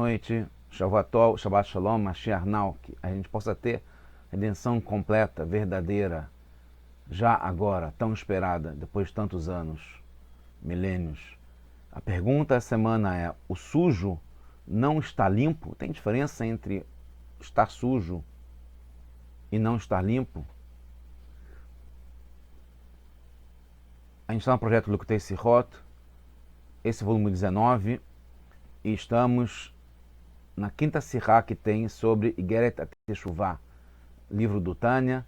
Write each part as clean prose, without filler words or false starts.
noite, Shavuot, Shabbat Shalom, Mashiach Now, que a gente possa ter redenção completa, verdadeira, já agora, tão esperada, depois de tantos anos, milênios. A pergunta essa semana é: o sujo não está limpo? Tem diferença entre estar sujo e não estar limpo? A gente está no projeto Likutei Sichot, esse volume 19, e estamos na quinta sirá que tem sobre Igeret Teshuvah, livro do Tânia,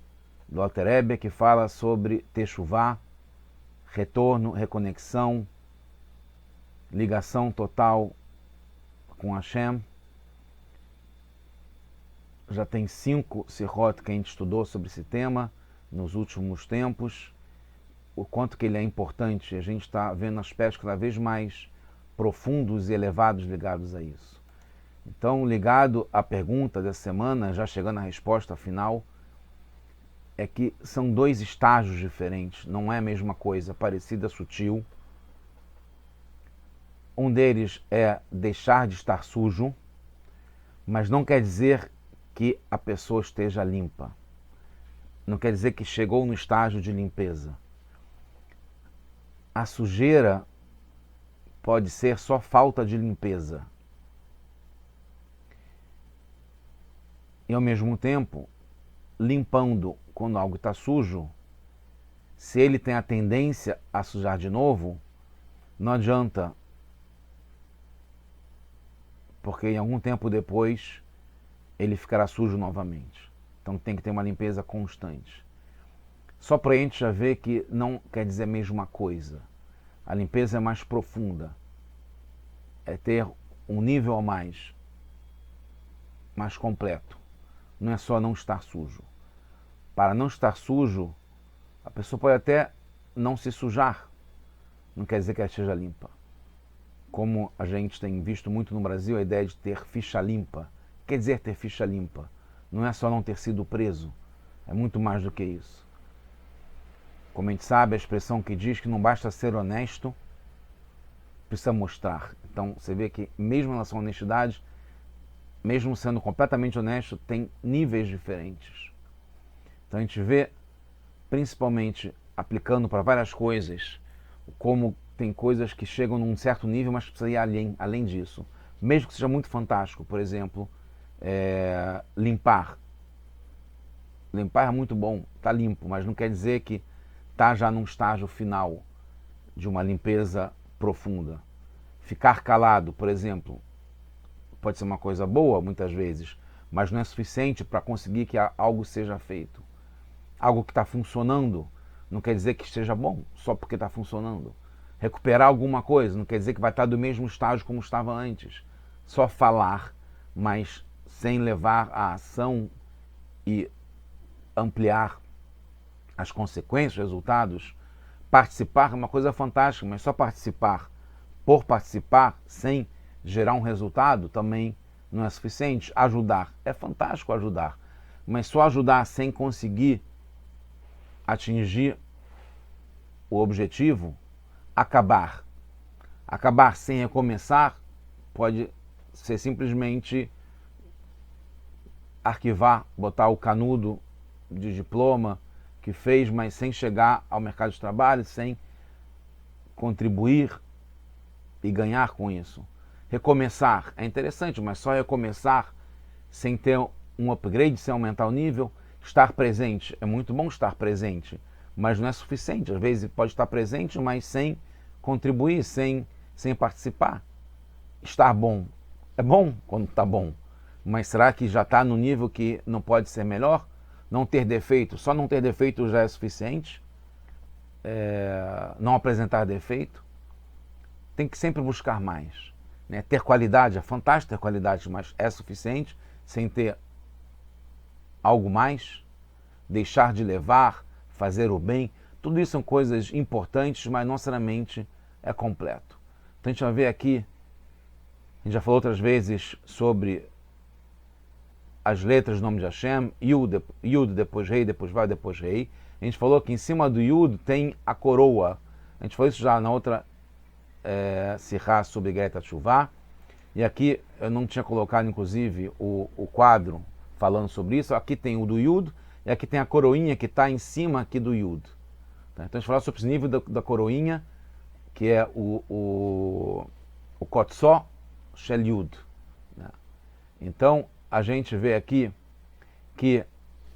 do Alter Rebbe, que fala sobre Teshuvah, retorno, reconexão, ligação total com Hashem. Já tem 5 sirot que a gente estudou sobre esse tema nos últimos tempos, o quanto que ele é importante. A gente está vendo aspectos cada vez mais profundos e elevados ligados a isso. Então, ligado à pergunta dessa semana, já chegando à resposta final, é que são 2 estágios diferentes, não é a mesma coisa, parecida, sutil. Um deles é deixar de estar sujo, mas não quer dizer que a pessoa esteja limpa. Não quer dizer que chegou no estágio de limpeza. A sujeira pode ser só falta de limpeza. E ao mesmo tempo, limpando quando algo está sujo, se ele tem a tendência a sujar de novo, não adianta, porque em algum tempo depois ele ficará sujo novamente. Então tem que ter uma limpeza constante. Só para a gente já ver que não quer dizer a mesma coisa. A limpeza é mais profunda. É ter um nível a mais completo. Não é só não estar sujo. Para não estar sujo, a pessoa pode até não se sujar. Não quer dizer que ela esteja limpa. Como a gente tem visto muito no Brasil, a ideia de ter ficha limpa. Quer dizer ter ficha limpa. Não é só não ter sido preso. É muito mais do que isso. Como a gente sabe, a expressão que diz que não basta ser honesto, precisa mostrar. Então você vê que mesmo em relação à honestidade, mesmo sendo completamente honesto, tem níveis diferentes. Então a gente vê, principalmente aplicando para várias coisas, como tem coisas que chegam num certo nível, mas precisa ir além disso. Mesmo que seja muito fantástico, por exemplo, limpar. Limpar é muito bom, está limpo, mas não quer dizer que está já num estágio final de uma limpeza profunda. Ficar calado, por exemplo, pode ser uma coisa boa, muitas vezes, mas não é suficiente para conseguir que algo seja feito. Algo que está funcionando não quer dizer que esteja bom, só porque está funcionando. Recuperar alguma coisa não quer dizer que vai estar do mesmo estágio como estava antes. Só falar, mas sem levar a ação e ampliar as consequências, os resultados. Participar é uma coisa fantástica, mas só participar por participar, sem gerar um resultado, também não é suficiente. Ajudar, é fantástico ajudar, mas só ajudar sem conseguir atingir o objetivo, acabar sem recomeçar, pode ser simplesmente arquivar, botar o canudo de diploma que fez, mas sem chegar ao mercado de trabalho, sem contribuir e ganhar com isso. Recomeçar é interessante, mas só recomeçar sem ter um upgrade, sem aumentar o nível. Estar presente, é muito bom estar presente, mas não é suficiente. Às vezes pode estar presente, mas sem contribuir, sem participar. Estar bom, é bom quando está bom, mas será que já está no nível que não pode ser melhor? Não ter defeito, só não ter defeito já é suficiente? Não apresentar defeito? Tem que sempre buscar mais. Né? Ter qualidade, é fantástico ter qualidade, mas é suficiente sem ter algo mais? Deixar de levar, fazer o bem, tudo isso são coisas importantes, mas não necessariamente é completo. Então a gente vai ver aqui, a gente já falou outras vezes sobre as letras do nome de Hashem, Yud, depois Rei, depois Vai, depois Rei. A gente falou que em cima do Yud tem a coroa. A gente falou isso já na outra sirá sobre Igeret Teshuvah. E aqui eu não tinha colocado, inclusive, o quadro falando sobre isso. Aqui tem o do Yud, e aqui tem a coroinha que está em cima aqui do Yud. Tá? Então a gente fala sobre esse nível da coroinha, que é o Kotsó Shel Yud. Né? Então a gente vê aqui que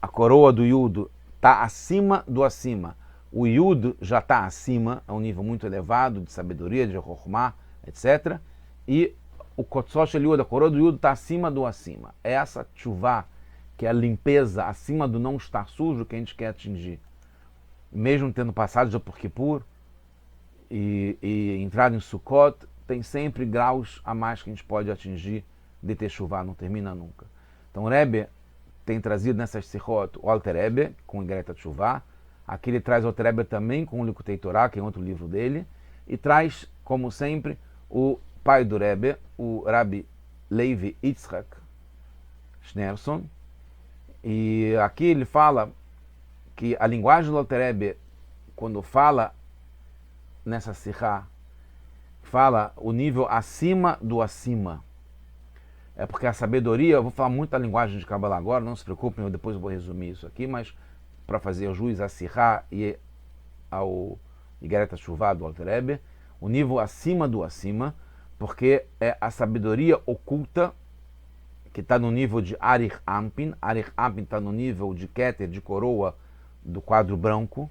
a coroa do Yud está acima do acima. O Yud já está acima, a um nível muito elevado de sabedoria, de Chokhmah, etc. E o Kotsó Shel Yud, a coroa do Yud, está acima do acima. É essa tchuvá, que é a limpeza acima do não estar sujo, que a gente quer atingir. Mesmo tendo passado já por Kippur e entrado em Sukkot, tem sempre graus a mais que a gente pode atingir de Teshuvá, não termina nunca. Então o Rebbe tem trazido nessas Sichot o Alter Rebbe, com Igreta Teshuvá. Aqui ele traz o Alter Rebbe também com o Likutei Torá, que é outro livro dele. E traz, como sempre, o pai do Rebbe, o Rabbi Levi Yitzhak Schneerson. E aqui ele fala que a linguagem do Alter Rebbe, quando fala nessa Sichá, fala o nível acima do acima. É porque a sabedoria, eu vou falar muito da linguagem de Kabbalah agora, não se preocupem, eu depois vou resumir isso aqui, mas para fazer jus a Sichá e ao Igreta Teshuvá do Alter Rebbe, o nível acima do acima, porque é a sabedoria oculta que está no nível de Arich Ampin. Arich Ampin está no nível de Keter, de coroa do quadro branco,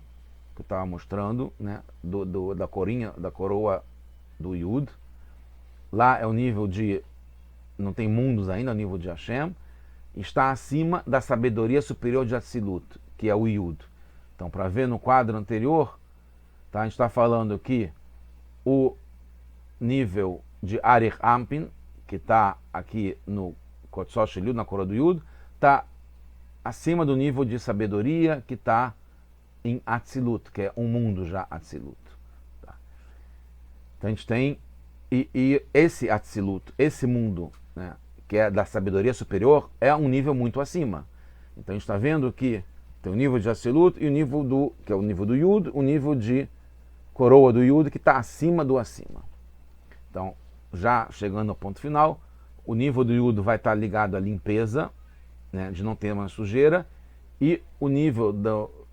que eu estava mostrando, né? da coroa do Yud. Lá é o nível de, não tem mundos ainda, é o nível de Hashem. Está acima da sabedoria superior de Atzilut, que é o Yud. Então, para ver no quadro anterior, tá? A gente está falando que o nível de Arich Ampin, que está aqui no Kotsó Shel Yud, na coroa do Yud, está acima do nível de sabedoria que está em Atzilut, que é um mundo já Atzilut. Tá? Então a gente tem, e esse Atzilut, esse mundo, né, que é da sabedoria superior, é um nível muito acima. Então a gente está vendo que tem o nível de Atzilut e o nível do, que é o nível do Yud, o nível de coroa do Yud, que está acima do acima. Então, já chegando ao ponto final, o nível do Yud vai estar ligado à limpeza, né, de não ter uma sujeira, e o nível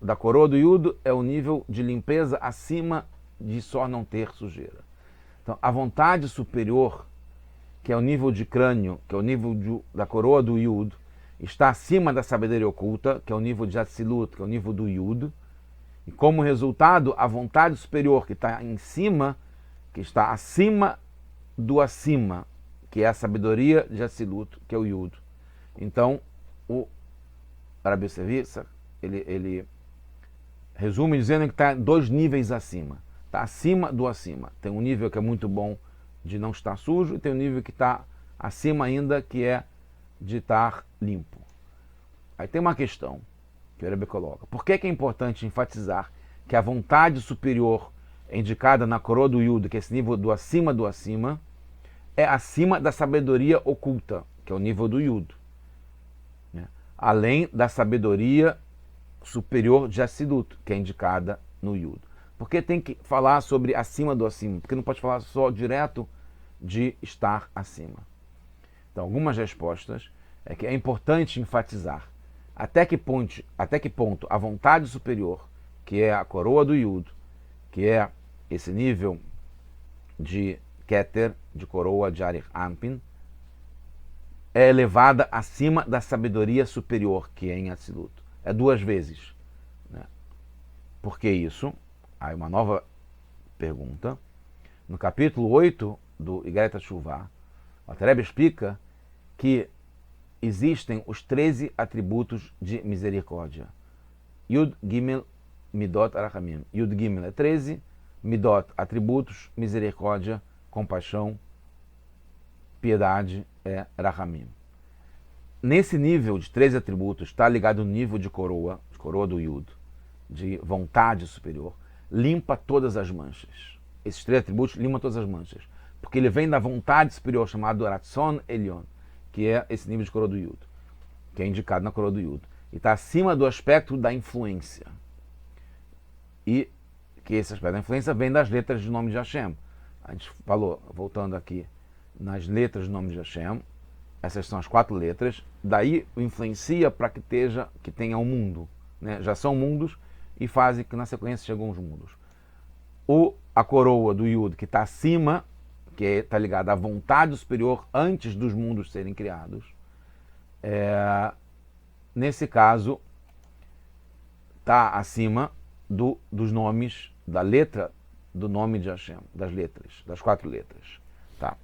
da coroa do Yud é o nível de limpeza acima de só não ter sujeira. Então, a vontade superior, que é o nível de crânio, que é o nível da coroa do Yud, está acima da sabedoria oculta, que é o nível de Atzilut, que é o nível do Yud, e como resultado, a vontade superior, que está em cima, que está acima do acima, que é a sabedoria de Atzilut, que é o Yud. Então, o Rabbi Serviça, ele resume dizendo que está 2 níveis acima. Está acima do acima. Tem um nível que é muito bom de não estar sujo e tem um nível que está acima ainda, que é de estar limpo. Aí tem uma questão que o Rebbe coloca. Por que é importante enfatizar que a vontade superior é indicada na coroa do Yud, que é esse nível do acima, é acima da sabedoria oculta, que é o nível do Yud, né? Além da sabedoria superior de Atzilut, que é indicada no Yud. Por que tem que falar sobre acima do acima? Porque não pode falar só direto de estar acima. Então, algumas respostas é que é importante enfatizar até que ponto a vontade superior, que é a coroa do Yud, que é esse nível de Keter, de coroa de Arich Ampin, é elevada acima da sabedoria superior, que é em Atzilut. É 2 vezes. Né? Por que isso? Aí uma nova pergunta. No capítulo 8 do Igreta Teshuvá, o Alter Rebbe explica que existem os 13 atributos de misericórdia. Yud Gimel Midot Arachamim. Yud Gimel é 13, Midot, atributos, misericórdia, compaixão, piedade é Rachamim. Nesse nível de 13 atributos está ligado o nível de coroa do Yud, de vontade superior, limpa todas as manchas. Esses 3 atributos limpam todas as manchas, porque ele vem da vontade superior chamado Ratzon Elyon, que é esse nível de coroa do Yud, que é indicado na coroa do Yud, e está acima do aspecto da influência. E que esse aspecto da influência vem das letras de nome de Hashem. A gente falou, voltando aqui, nas letras do nome de Hashem. Essas são as 4 letras. Daí influencia para que tenha um mundo. Né? Já são mundos e fazem que na sequência chegam os mundos. A coroa do Yud, que está acima, que está ligada à vontade superior antes dos mundos serem criados. Nesse caso, está acima dos nomes, da letra do nome de Hashem, das letras, das 4 letras. Tá?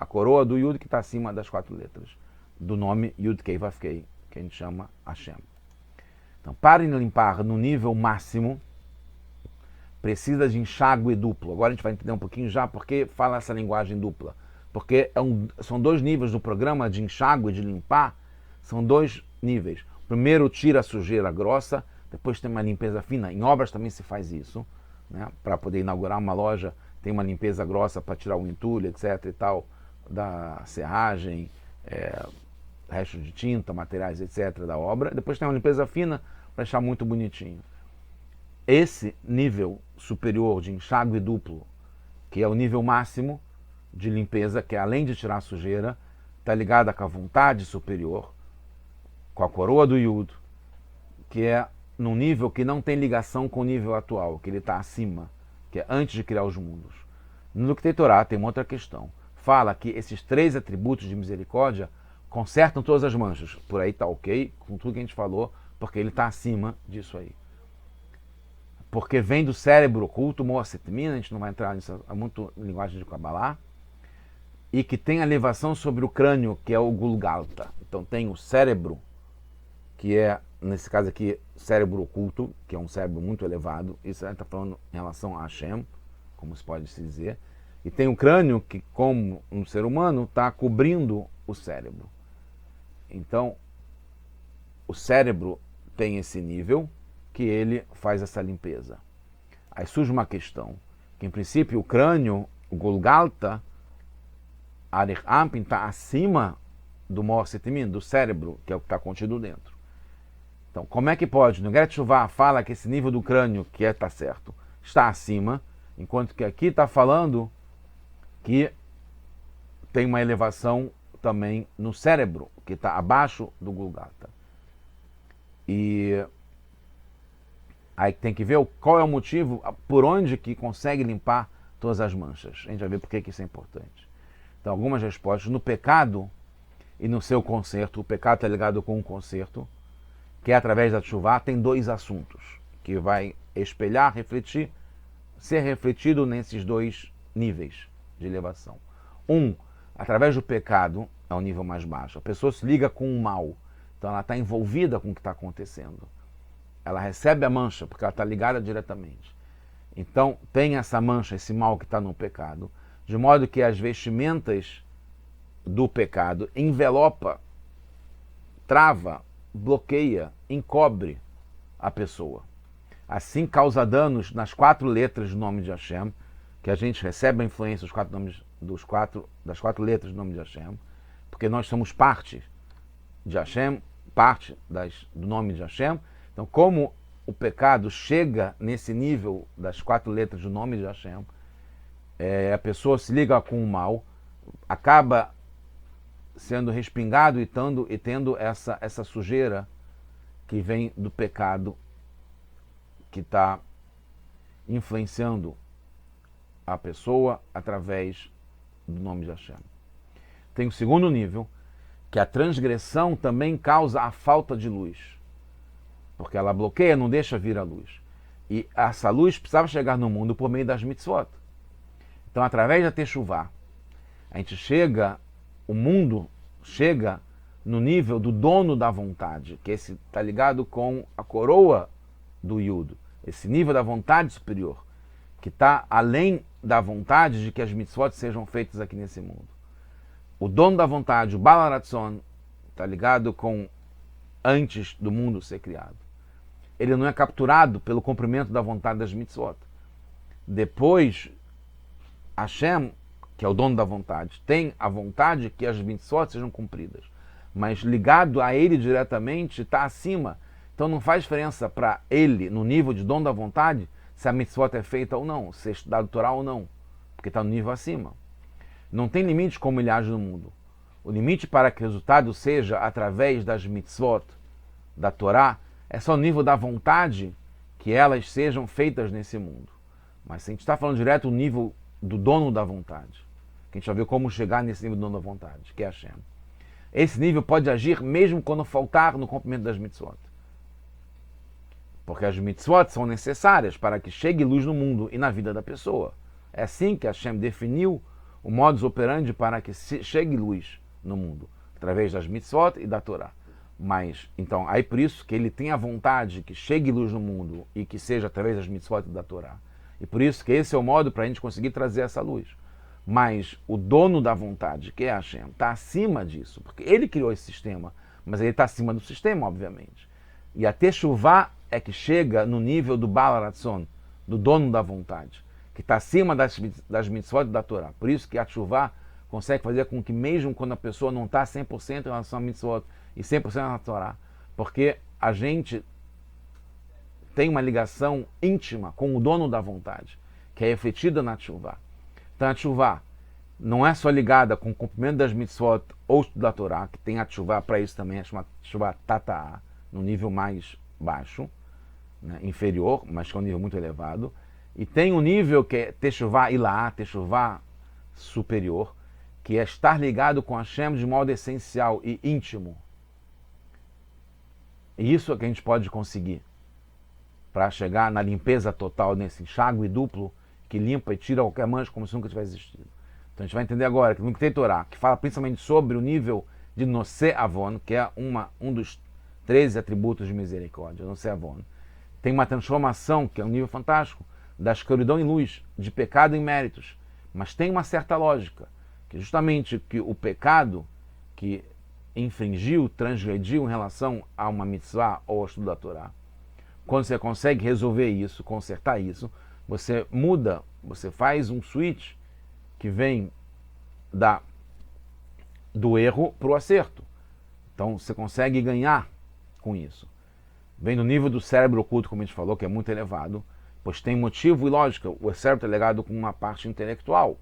A coroa do Yud que está acima das 4 letras, do nome Yud Kei Vav Kei, que a gente chama Hashem. Então, para limpar no nível máximo, precisa de enxágue duplo. Agora a gente vai entender um pouquinho já porque fala essa linguagem dupla. Porque são 2 níveis do programa de enxágue, de limpar, são 2 níveis. Primeiro tira a sujeira grossa, depois tem uma limpeza fina. Em obras também se faz isso, né? Para poder inaugurar uma loja, tem uma limpeza grossa para tirar o entulho, etc. e tal, da serragem, restos de tinta, materiais, etc. da obra. Depois tem uma limpeza fina para deixar muito bonitinho. Esse nível superior de enxágue duplo, que é o nível máximo de limpeza, que é além de tirar a sujeira, está ligada com a vontade superior, com a coroa do Yud, que é num nível que não tem ligação com o nível atual, que ele está acima, que é antes de criar os mundos. No Likkutei Torá tem uma outra questão. Fala que esses 3 atributos de misericórdia consertam todas as manchas. Por aí está ok, com tudo que a gente falou, porque ele está acima disso aí. Porque vem do cérebro oculto, Moasetmin, a gente não vai entrar nisso, é muito linguagem de Kabbalah, e que tem a elevação sobre o crânio, que é o Gulgalta. Então tem o cérebro, que é, nesse caso aqui, cérebro oculto, que é um cérebro muito elevado. Isso a gente está falando em relação a Hashem, como se pode se dizer. E tem o crânio, que como um ser humano, está cobrindo o cérebro. Então, o cérebro tem esse nível, que ele faz essa limpeza. Aí surge uma questão, que em princípio o crânio, o Golgalta, Arich Ampin, está acima do Moasetmin, do cérebro, que é o que está contido dentro. Então, como é que pode? No Geret Shuvah fala que esse nível do crânio, que está certo, está acima, enquanto que aqui está falando que tem uma elevação também no cérebro, que está abaixo do Golgalta. E aí tem que ver qual é o motivo, por onde que consegue limpar todas as manchas. A gente vai ver por que isso é importante. Então, algumas respostas. No pecado e no seu conserto, o pecado está ligado com um conserto, que é através da Teshuvah, tem 2 assuntos, que vai espelhar, refletir, ser refletido nesses 2 níveis de elevação. Através do pecado, é o nível mais baixo. A pessoa se liga com o mal, então ela está envolvida com o que está acontecendo. Ela recebe a mancha, porque ela está ligada diretamente. Então, tem essa mancha, esse mal que está no pecado, de modo que as vestimentas do pecado envelopa, trava, bloqueia, encobre a pessoa. Assim causa danos nas 4 letras do nome de Hashem, que a gente recebe a influência das 4 letras do nome de Hashem, porque nós somos parte de Hashem, parte do nome de Hashem. Então, como o pecado chega nesse nível das 4 letras do nome de Hashem, a pessoa se liga com o mal, acaba sendo respingado e tendo essa sujeira que vem do pecado, que está influenciando a pessoa através do nome de Hashem. Tem o segundo nível, que a transgressão também causa a falta de luz, porque ela bloqueia, não deixa vir a luz. E essa luz precisava chegar no mundo por meio das mitzvot. Então, através da Teshuvah, o mundo chega no nível do dono da vontade, que esse está ligado com a coroa do Yud, esse nível da vontade superior, que está além da vontade de que as mitzvot sejam feitas aqui nesse mundo. O dono da vontade, o Baal HaRatzon, está ligado com antes do mundo ser criado. Ele não é capturado pelo cumprimento da vontade das mitzvot. Depois, Hashem, que é o dono da vontade, tem a vontade que as mitzvot sejam cumpridas. Mas ligado a ele diretamente, está acima. Então não faz diferença para ele, no nível de dono da vontade, se a mitzvot é feita ou não, se é estudado Torá ou não, porque está no nível acima. não tem limite como ele age no mundo. O limite para que o resultado seja através das mitzvot, da Torá, é só o nível da vontade que elas sejam feitas nesse mundo. Mas se a gente está falando direto do nível do dono da vontade, que a gente vai ver como chegar nesse nível do dono da vontade, que é Hashem. Esse nível pode agir mesmo quando faltar no cumprimento das mitzvot. Porque as mitzvot são necessárias para que chegue luz no mundo e na vida da pessoa. É assim que Hashem definiu o modus operandi para que chegue luz no mundo, através das mitzvot e da Torá. Mas, então, aí por isso que ele tem a vontade que chegue luz no mundo e que seja através das mitzvot e da Torá. E por isso que esse é o modo para a gente conseguir trazer essa luz. Mas o dono da vontade, que é Hashem, está acima disso, porque ele criou esse sistema, mas ele está acima do sistema, obviamente. E a Teshuvá é que chega no nível do Baal Ratzon, do dono da vontade, que está acima das mitzvot e da Torá. Por isso que a Teshuvá consegue fazer com que mesmo quando a pessoa não está 100% em relação a mitzvot e 100% na Torá, porque a gente tem uma ligação íntima com o dono da vontade, que é refletida na Teshuvá. Então a Teshuvá não é só ligada com o cumprimento das mitzvot ou da Torá, que tem a Teshuvá para isso também, é chamada Teshuvá Tata'a, no nível mais baixo, né, inferior, mas que é um nível muito elevado. E tem um nível que é Teshuvá Ilá, Teshuvá superior, que é estar ligado com Hashem de modo essencial e íntimo. E isso é que a gente pode conseguir para chegar na limpeza total, nesse enxágue duplo que limpa e tira qualquer mancha como se nunca tivesse existido. Então a gente vai entender agora que no Likkutei Torá, que fala principalmente sobre o nível de Nosé Avon, que é um dos 13 atributos de misericórdia, Nosé Avon, tem uma transformação, que é um nível fantástico, da escuridão em luz, de pecado em méritos. Mas tem uma certa lógica, que justamente que o pecado que infringiu, transgrediu em relação a uma mitzvah ou ao estudo da Torá, quando você consegue resolver isso, consertar isso, você muda, você faz um switch que vem do erro para o acerto. Então você consegue ganhar com isso. Vem do nível do cérebro oculto, como a gente falou, que é muito elevado, pois tem motivo e lógica. O cérebro é ligado com uma parte intelectual.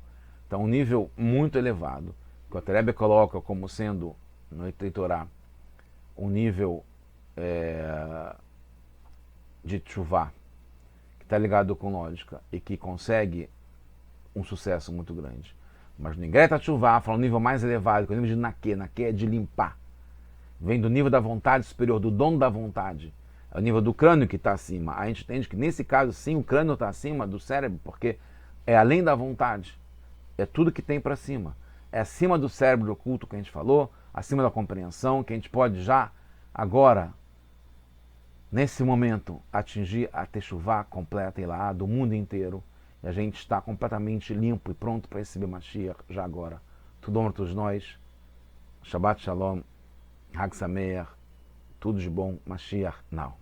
Então um nível muito elevado, que o Alter coloca como sendo, no Likkutei Torá, um nível de Teshuvá, que está ligado com lógica e que consegue um sucesso muito grande. Mas no Ingreta Teshuvá fala um nível mais elevado, que é o nível de Naquê. Naquê é de limpar. Vem do nível da vontade superior, do dono da vontade. É o nível do crânio que está acima. A gente entende que nesse caso, sim, o crânio está acima do cérebro, porque é além da vontade. É tudo que tem para cima. É acima do cérebro oculto que a gente falou, acima da compreensão, que a gente pode já, agora, nesse momento, atingir a Teshuvá completa e lá do mundo inteiro. E a gente está completamente limpo e pronto para receber Mashiach já agora. Tudo honra a todos nós. Shabbat Shalom. Hag Sameach. Tudo de bom. Mashiach now.